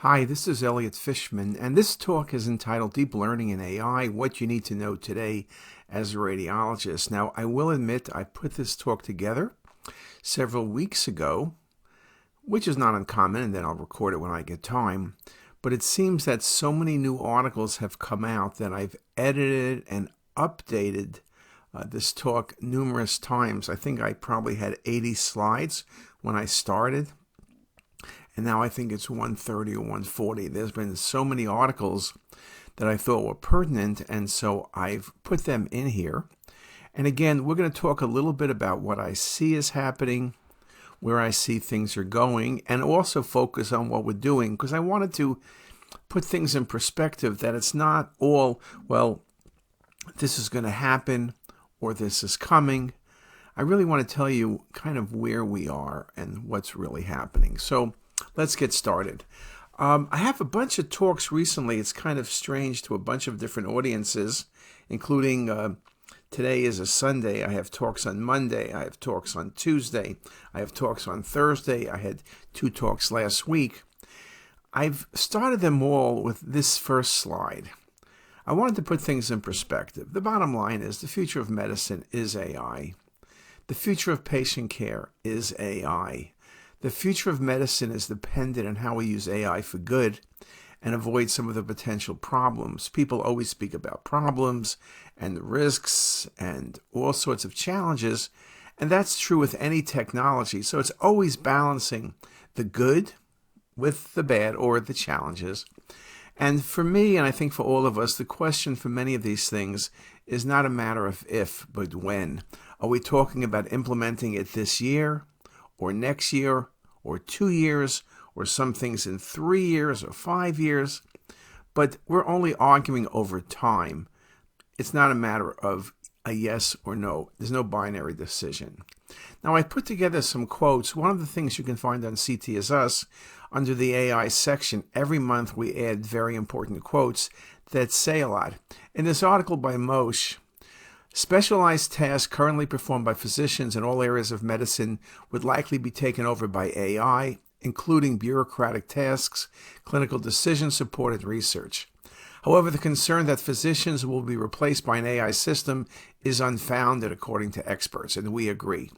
Hi, this is Elliot Fishman, and this talk is entitled Deep Learning in AI, What You Need to Know Today as a Radiologist. Now, I will admit I put this talk together several weeks ago, which is not uncommon, and then I'll record it when I get time. But it seems that so many new articles have come out that I've edited and updated this talk numerous times. I think I probably had 80 slides when I started. And now I think it's 130 or 140. There's been so many articles that I thought were pertinent, and so I've put them in here. And again, we're going to talk a little bit about what I see is happening, where I see things are going, and also focus on what we're doing, because I wanted to put things in perspective, that it's not all, well, this is going to happen or this is coming. I really want to tell you kind of where we are and what's really happening. So let's get started. I have a bunch of talks recently. It's kind of strange to a bunch of different audiences, including today is a Sunday. I have talks on Monday. I have talks on Tuesday. I have talks on Thursday. I had 2 talks last week. I've started them all with this first slide. I wanted to put things in perspective. The bottom line is the future of medicine is AI. The future of patient care is AI. The future of medicine is dependent on how we use AI for good and avoid some of the potential problems. People always speak about problems and the risks and all sorts of challenges, and that's true with any technology. So it's always balancing the good with the bad or the challenges. And for me, and I think for all of us, the question for many of these things is not a matter of if, but when. Are we talking about implementing it this year, or next year, or 2 years, or some things in 3 years or 5 years? But we're only arguing over time. It's not a matter of a yes or no. There's no binary decision. Now, I put together some quotes. One of the things you can find on CTisus, under the AI section, every month we add very important quotes that say a lot. In this article by Moshe, specialized tasks currently performed by physicians in all areas of medicine would likely be taken over by AI, including bureaucratic tasks, clinical decision support, and research. However, the concern that physicians will be replaced by an AI system is unfounded, according to experts, and we agree.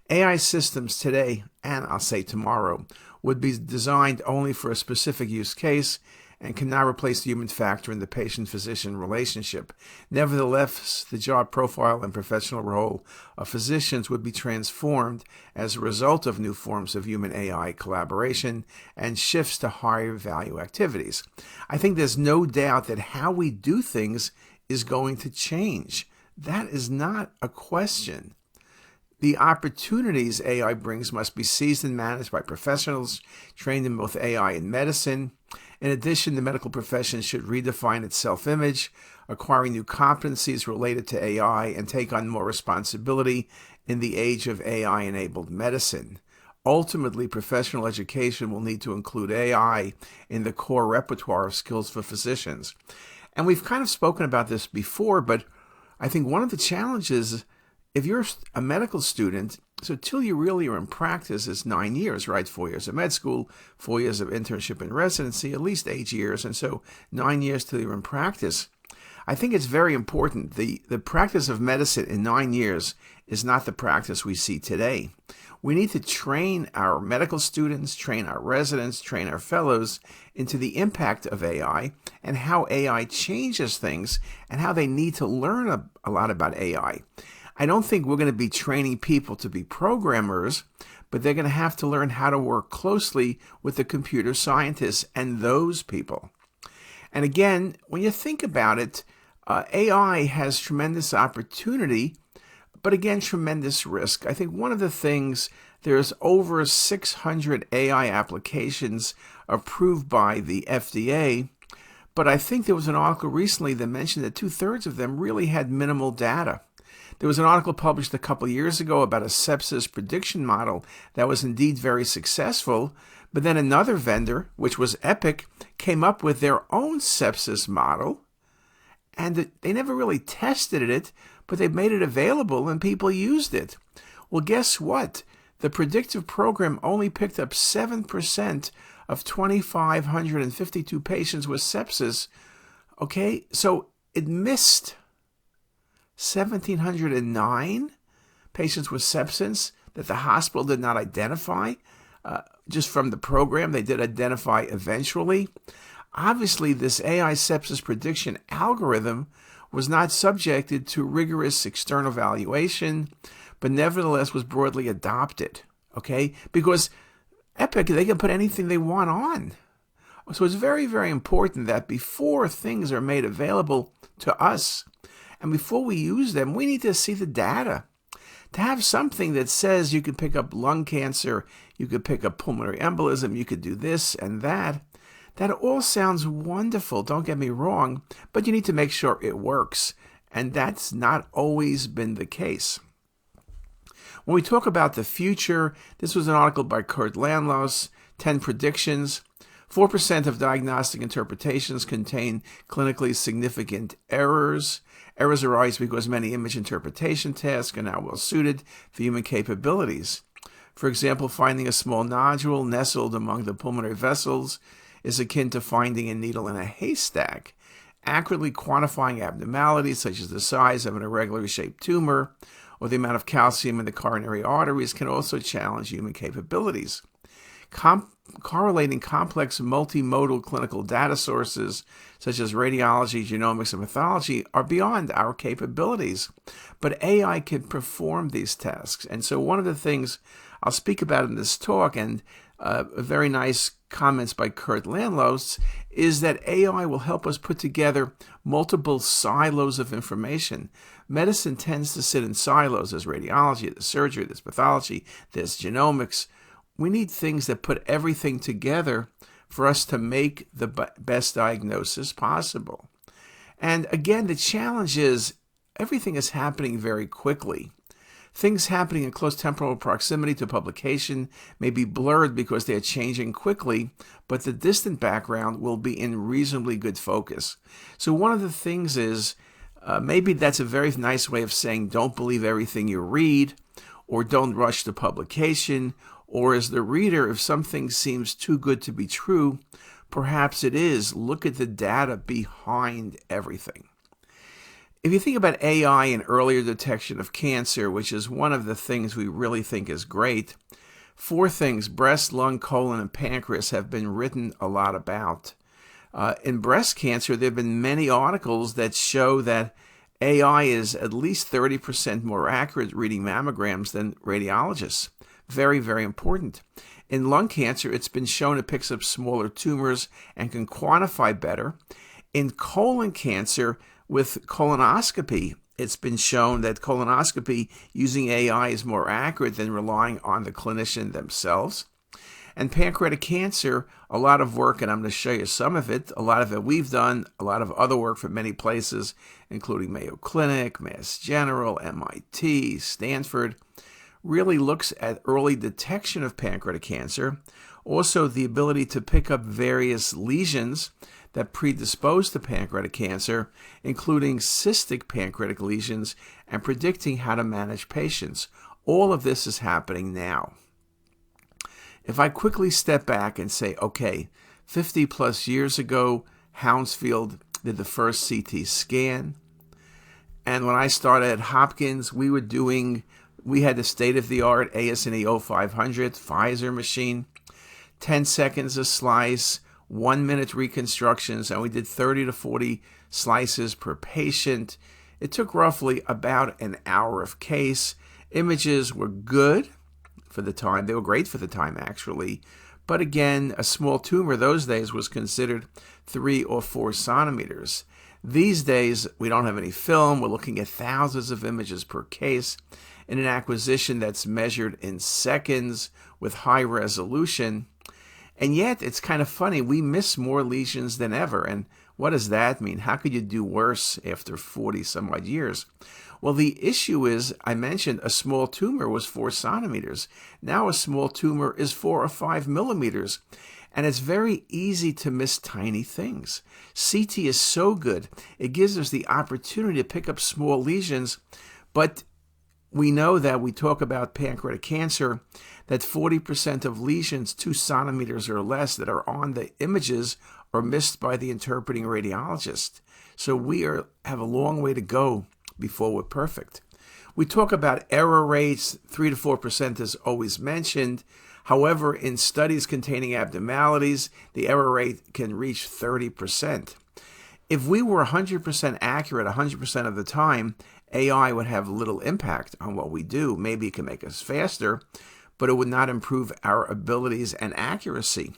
AI systems today, and I'll say tomorrow, would be designed only for a specific use case and cannot replace the human factor in the patient-physician relationship. Nevertheless, the job profile and professional role of physicians would be transformed as a result of new forms of human-AI collaboration and shifts to higher-value activities. I think there's no doubt that how we do things is going to change. That is not a question. The opportunities AI brings must be seized and managed by professionals trained in both AI and medicine. In addition, the medical profession should redefine its self-image, acquiring new competencies related to AI, and take on more responsibility in the age of AI-enabled medicine. Ultimately, professional education will need to include AI in the core repertoire of skills for physicians. And we've kind of spoken about this before, but I think one of the challenges, if you're a medical student, so till you really are in practice, is 9 years, right? 4 years of med school, 4 years of internship and residency, at least 8 years. And so 9 years till you're in practice. I think it's very important. The practice of medicine in 9 years is not the practice we see today. We need to train our medical students, train our residents, train our fellows into the impact of AI and how AI changes things and how they need to learn a lot about AI. I don't think we're going to be training people to be programmers, but they're going to have to learn how to work closely with the computer scientists and those people. And again, when you think about it, AI has tremendous opportunity, but again, tremendous risk. I think one of the things, there's over 600 AI applications approved by the FDA, but I think there was an article recently that mentioned that 2/3 of them really had minimal data. There was an article published a couple years ago about a sepsis prediction model that was indeed very successful, but then another vendor, which was Epic, came up with their own sepsis model, and they never really tested it, but they made it available and people used it. Well, guess what? The predictive program only picked up 7% of 2,552 patients with sepsis. Okay, so it missed 1,709 patients with sepsis that the hospital did not identify. Just from the program, they did identify eventually. Obviously, this AI sepsis prediction algorithm was not subjected to rigorous external evaluation, but nevertheless was broadly adopted, okay? Because Epic, they can put anything they want on. So it's very, very important that before things are made available to us and before we use them, we need to see the data. To have something that says you could pick up lung cancer, you could pick up pulmonary embolism, you could do this and that, that all sounds wonderful, don't get me wrong, but you need to make sure it works. And that's not always been the case. When we talk about the future, this was an article by Kurt Landlos, 10 predictions. 4% of diagnostic interpretations contain clinically significant errors. Errors arise because many image interpretation tasks are now well suited for human capabilities. For example, finding a small nodule nestled among the pulmonary vessels is akin to finding a needle in a haystack. Accurately quantifying abnormalities such as the size of an irregularly shaped tumor or the amount of calcium in the coronary arteries can also challenge human capabilities. Correlating complex multimodal clinical data sources such as radiology, genomics, and pathology are beyond our capabilities. But AI can perform these tasks. And so one of the things I'll speak about in this talk, and very nice comments by Kurt Landlos, is that AI will help us put together multiple silos of information. Medicine tends to sit in silos. There's radiology, there's surgery, there's pathology, there's genomics. We need things that put everything together for us to make the best diagnosis possible. And again, the challenge is everything is happening very quickly. Things happening in close temporal proximity to publication may be blurred because they are changing quickly, but the distant background will be in reasonably good focus. So one of the things is, maybe that's a very nice way of saying don't believe everything you read, or don't rush to publication, or as the reader, if something seems too good to be true, perhaps it is. Look at the data behind everything. If you think about AI and earlier detection of cancer, which is one of the things we really think is great, 4 things, breast, lung, colon, and pancreas, have been written a lot about. In breast cancer, there have been many articles that show that AI is at least 30% more accurate reading mammograms than radiologists. Very, very important. In lung cancer, it's been shown it picks up smaller tumors and can quantify better. In colon cancer, with colonoscopy, it's been shown that colonoscopy using AI is more accurate than relying on the clinician themselves. And pancreatic cancer, a lot of work, and I'm going to show you some of it. A lot of it we've done, a lot of other work from many places, including Mayo Clinic, Mass General, MIT, Stanford, really looks at early detection of pancreatic cancer, also the ability to pick up various lesions that predispose to pancreatic cancer, including cystic pancreatic lesions, and predicting how to manage patients. All of this is happening now. If I quickly step back and say, okay, 50 plus years ago, Hounsfield did the first CT scan. And when I started at Hopkins, we had the state-of-the-art AS&E 0500 Pfizer machine, 10 seconds a slice, 1 minute reconstructions, and we did 30 to 40 slices per patient. It took roughly about an hour of case. Images were good for the time. They were great for the time, actually. But again, a small tumor those days was considered 3 or 4 centimeters. These days, we don't have any film. We're looking at thousands of images per case in an acquisition that's measured in seconds with high resolution. And yet, it's kind of funny, we miss more lesions than ever. And what does that mean? How could you do worse after 40 some odd years? Well, the issue is, I mentioned a small tumor was 4 centimeters. Now a small tumor is 4 or 5 millimeters. And it's very easy to miss tiny things. CT is so good. It gives us the opportunity to pick up small lesions, but we know that we talk about pancreatic cancer, that 40% of lesions 2 centimeters or less that are on the images are missed by the interpreting radiologist. So we have a long way to go before we're perfect. We talk about error rates, 3 to 4% is always mentioned. However, in studies containing abnormalities, the error rate can reach 30%. If we were 100% accurate 100% of the time, AI would have little impact on what we do. Maybe it can make us faster, but it would not improve our abilities and accuracy.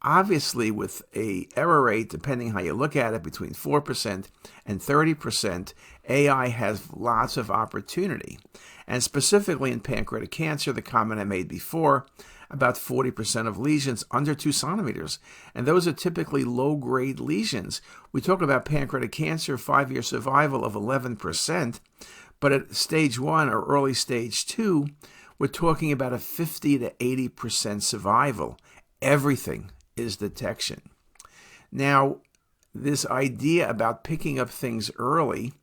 Obviously, with an error rate, depending how you look at it, between 4% and 30%, AI has lots of opportunity. And specifically in pancreatic cancer, the comment I made before, about 40% of lesions under 2 centimeters. And those are typically low-grade lesions. We talk about pancreatic cancer, 5-year survival of 11%, but at stage 1 or early stage 2, we're talking about a 50 to 80% survival. Everything is detection. Now, this idea about picking up things early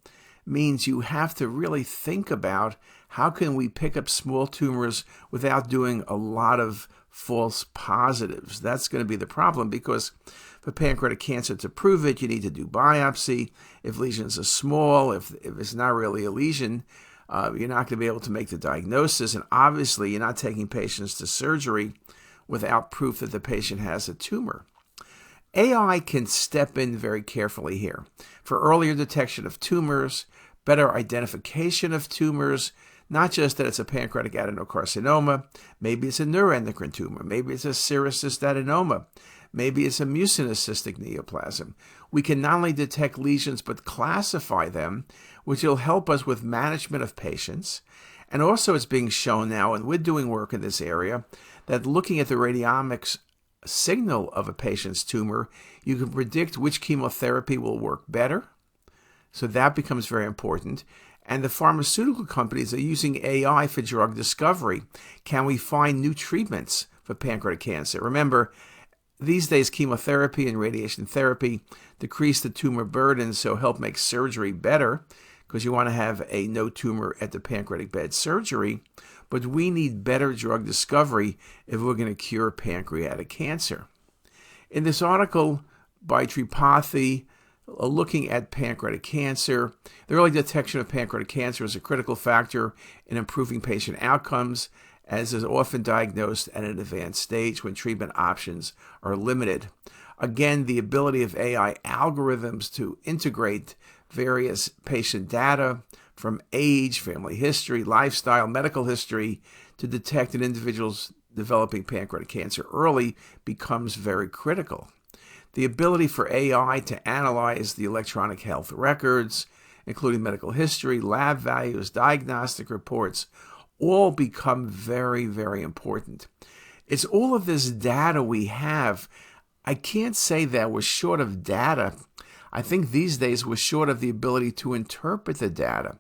means you have to really think about how can we pick up small tumors without doing a lot of false positives. That's going to be the problem, because for pancreatic cancer to prove it, you need to do biopsy. If lesions are small, if it's not really a lesion, you're not going to be able to make the diagnosis. And obviously, you're not taking patients to surgery without proof that the patient has a tumor. AI can step in very carefully here for earlier detection of tumors, better identification of tumors, not just that it's a pancreatic adenocarcinoma, maybe it's a neuroendocrine tumor, maybe it's a serous cystadenoma, maybe it's a mucinous cystic neoplasm. We can not only detect lesions but classify them, which will help us with management of patients. And also it's being shown now, and we're doing work in this area, that looking at the radiomics signal of a patient's tumor, you can predict which chemotherapy will work better. So that becomes very important. And the pharmaceutical companies are using AI for drug discovery. Can we find new treatments for pancreatic cancer? Remember, these days chemotherapy and radiation therapy decrease the tumor burden, so help make surgery better, because you want to have a no tumor at the pancreatic bed surgery. But we need better drug discovery if we're going to cure pancreatic cancer. In this article by Tripathi, looking at pancreatic cancer, the early detection of pancreatic cancer is a critical factor in improving patient outcomes, as is often diagnosed at an advanced stage when treatment options are limited. Again, the ability of AI algorithms to integrate various patient data from age, family history, lifestyle, medical history to detect an individual's developing pancreatic cancer early becomes very critical. The ability for AI to analyze the electronic health records, including medical history, lab values, diagnostic reports, all become very, very important. It's all of this data we have. I can't say that we're short of data. I think these days we're short of the ability to interpret the data.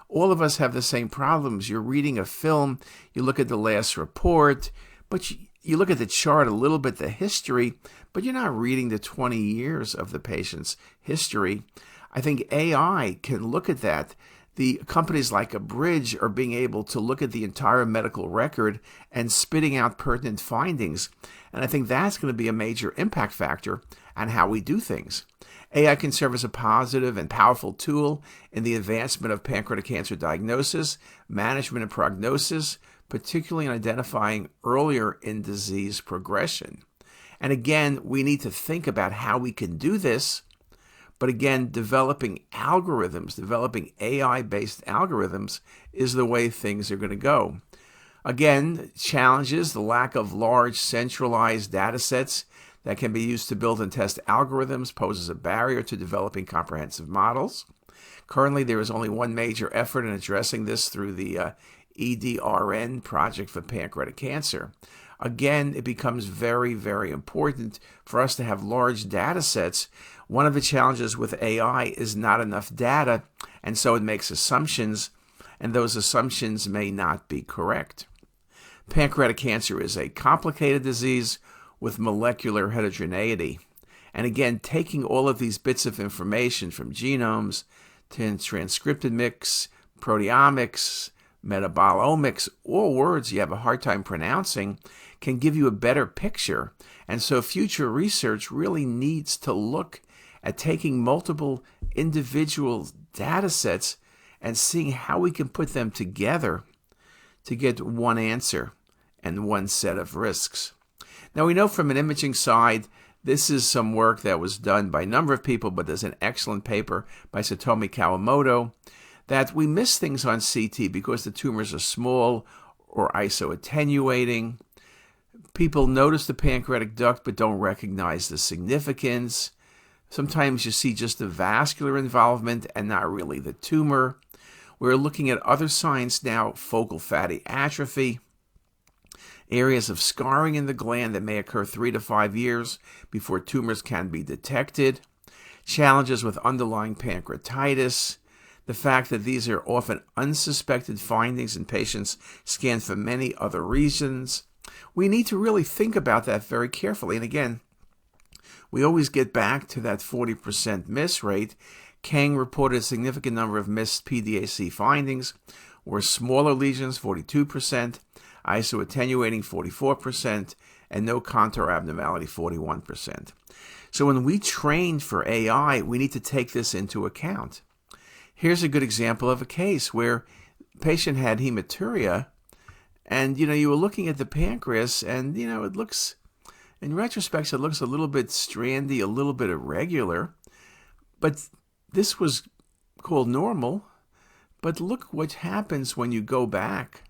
All of us have the same problems. You're reading a film, you look at the last report, but you look at the chart a little bit, the history, but you're not reading the 20 years of the patient's history. I think AI can look at that. The companies like Abridge are being able to look at the entire medical record and spitting out pertinent findings. And I think that's going to be a major impact factor on how we do things. AI can serve as a positive and powerful tool in the advancement of pancreatic cancer diagnosis, management, and prognosis, particularly in identifying earlier in disease progression. And again, we need to think about how we can do this. But again, developing algorithms, developing AI-based algorithms is the way things are going to go. Again, challenges, the lack of large centralized data sets that can be used to build and test algorithms poses a barrier to developing comprehensive models. Currently, there is only one major effort in addressing this through the EDRN project for pancreatic cancer. Again, it becomes very, very important for us to have large data sets. One of the challenges with AI is not enough data, and so it makes assumptions, and those assumptions may not be correct. Pancreatic cancer is a complicated disease with molecular heterogeneity. And again, taking all of these bits of information from genomes to transcripted mix, proteomics, metabolomics, all words you have a hard time pronouncing, can give you a better picture. And so future research really needs to look at taking multiple individual data sets and seeing how we can put them together to get one answer and one set of risks. Now, we know from an imaging side, this is some work that was done by a number of people, but there's an excellent paper by Satomi Kawamoto that we miss things on CT because the tumors are small or isoattenuating. People notice the pancreatic duct but don't recognize the significance. Sometimes you see just the vascular involvement and not really the tumor. We're looking at other signs now, focal fatty atrophy, areas of scarring in the gland that may occur 3 to 5 years before tumors can be detected, challenges with underlying pancreatitis, the fact that these are often unsuspected findings in patients scanned for many other reasons. We need to really think about that very carefully. And again, we always get back to that 40% miss rate. Kang reported a significant number of missed PDAC findings, were smaller lesions, 42%, isoattenuating, 44%, and no contour abnormality, 41%. So when we train for AI, we need to take this into account. Here's a good example of a case where the patient had hematuria, and you were looking at the pancreas, and it looks, in retrospect, it looks a little bit strandy, a little bit irregular, but this was called normal. But look what happens when you go back.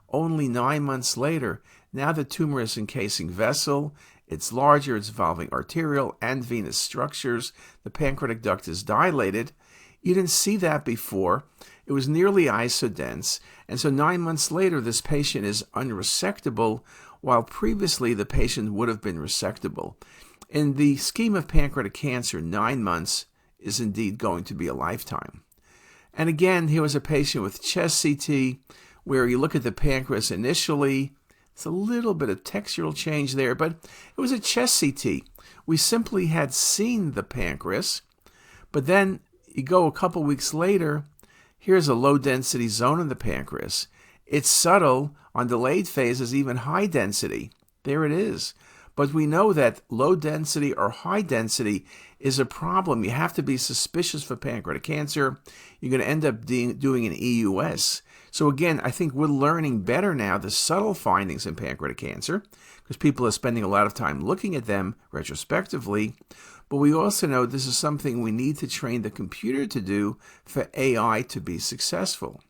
Only 9 months later, now the tumor is encasing vessel, it's larger, it's involving arterial and venous structures, the pancreatic duct is dilated. You didn't see that before. It was nearly isodense, and so 9 months later, this patient is unresectable, while previously the patient would have been resectable. In the scheme of pancreatic cancer, 9 months is indeed going to be a lifetime. And again, here was a patient with chest CT, where you look at the pancreas initially, it's a little bit of textural change there, but it was a chest CT. We simply had seen the pancreas, but then you go a couple weeks later, here's a low-density zone in the pancreas. It's subtle, on delayed phases, even high density. There it is. But we know that low density or high density is a problem. You have to be suspicious for pancreatic cancer. You're going to end up doing an EUS. So again, I think we're learning better now the subtle findings in pancreatic cancer because people are spending a lot of time looking at them retrospectively. But we also know this is something we need to train the computer to do for AI to be successful.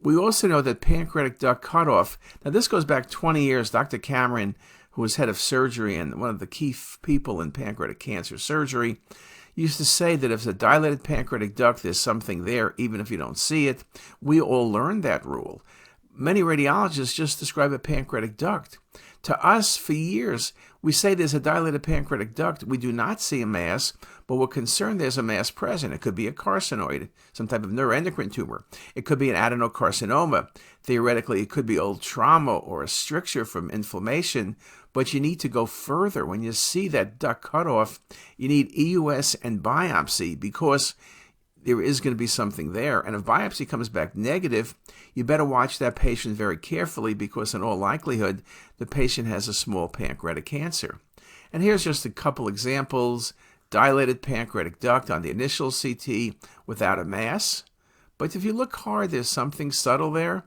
We also know that pancreatic duct cutoff, now this goes back 20 years. Dr. Cameron, who was head of surgery and one of the key people in pancreatic cancer surgery, used to say that if it's a dilated pancreatic duct, there's something there, even if you don't see it. We all learned that rule. Many radiologists just describe a pancreatic duct. To us, for years, we say there's a dilated pancreatic duct. We do not see a mass, but we're concerned there's a mass present. It could be a carcinoid, some type of neuroendocrine tumor. It could be an adenocarcinoma. Theoretically, it could be old trauma or a stricture from inflammation, but you need to go further. When you see that duct cutoff, you need EUS and biopsy because there is going to be something there. And if biopsy comes back negative, you better watch that patient very carefully because in all likelihood, the patient has a small pancreatic cancer. And here's just a couple examples. Dilated pancreatic duct on the initial CT without a mass. But if you look hard, there's something subtle there.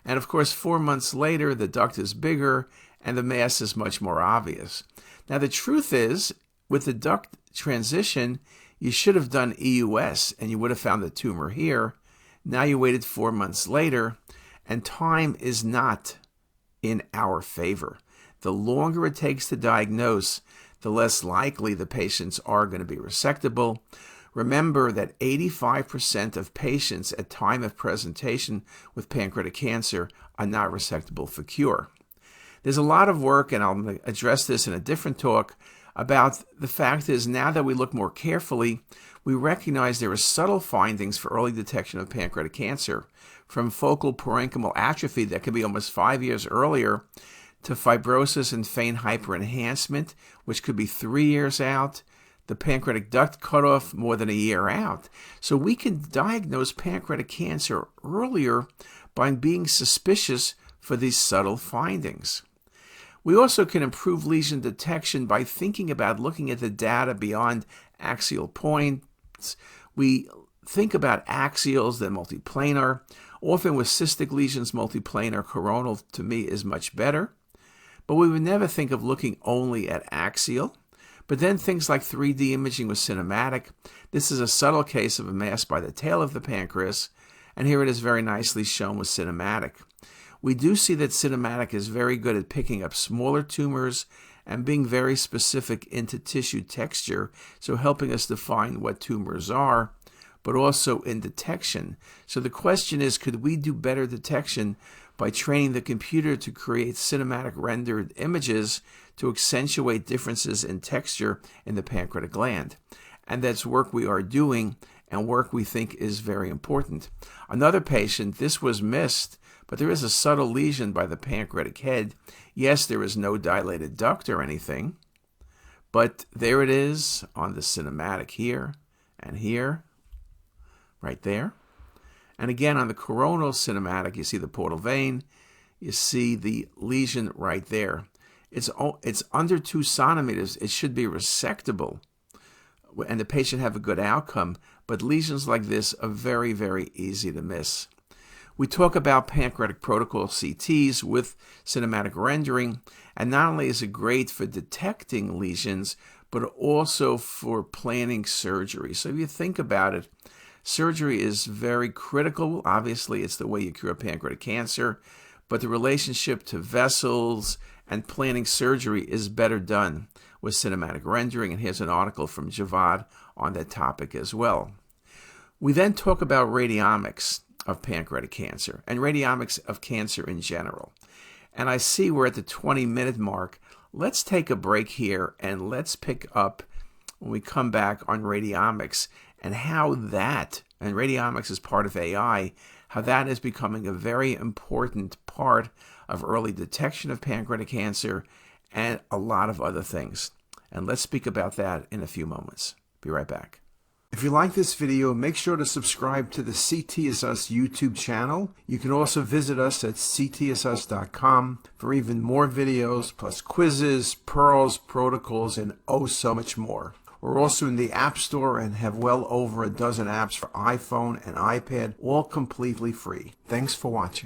And of course, 4 months later, the duct is bigger and the mass is much more obvious. Now, the truth is, with the duct transition, you should have done EUS and you would have found the tumor here. Now you waited 4 months later, and time is not in our favor. The longer it takes to diagnose, the less likely the patients are going to be resectable. Remember that 85% of patients at time of presentation with pancreatic cancer are not resectable for cure. There's a lot of work, and I'll address this in a different talk, about the fact is now that we look more carefully, we recognize there are subtle findings for early detection of pancreatic cancer, from focal parenchymal atrophy that can be almost 5 years earlier to fibrosis and faint hyperenhancement, which could be 3 years out, the pancreatic duct cutoff more than a year out. So we can diagnose pancreatic cancer earlier by being suspicious for these subtle findings. We also can improve lesion detection by thinking about looking at the data beyond axial points. We think about axials, then multiplanar. Often with cystic lesions, multiplanar coronal to me is much better. But we would never think of looking only at axial. But then things like 3D imaging with cinematic. This is a subtle case of a mass by the tail of the pancreas, and here it is very nicely shown with cinematic. We do see that cinematic is very good at picking up smaller tumors and being very specific into tissue texture, so helping us define what tumors are, but also in detection. So the question is, could we do better detection by training the computer to create cinematic rendered images to accentuate differences in texture in the pancreatic gland? And that's work we are doing and work we think is very important. Another patient, this was missed, but there is a subtle lesion by the pancreatic head. Yes, there is no dilated duct or anything, but there it is on the cinematic here and here, right there. And again, on the coronal cinematic, you see the portal vein. You see the lesion right there. It's under 2 centimeters. It should be resectable, and the patient have a good outcome. But lesions like this are very, very easy to miss. We talk about pancreatic protocol CTs with cinematic rendering, and not only is it great for detecting lesions, but also for planning surgery. So if you think about it, surgery is very critical. Obviously, it's the way you cure pancreatic cancer, but the relationship to vessels and planning surgery is better done with cinematic rendering, and here's an article from Javad on that topic as well. We then talk about radiomics of pancreatic cancer and radiomics of cancer in general. And I see we're at the 20-minute mark. Let's take a break here and let's pick up when we come back on radiomics and how that, and radiomics is part of AI, how that is becoming a very important part of early detection of pancreatic cancer and a lot of other things. And let's speak about that in a few moments. Be right back. If you like this video, make sure to subscribe to the CTisus YouTube channel. You can also visit us at ctisus.com for even more videos, plus quizzes, pearls, protocols, and oh so much more. We're also in the App Store and have well over a dozen apps for iPhone and iPad, all completely free. Thanks for watching.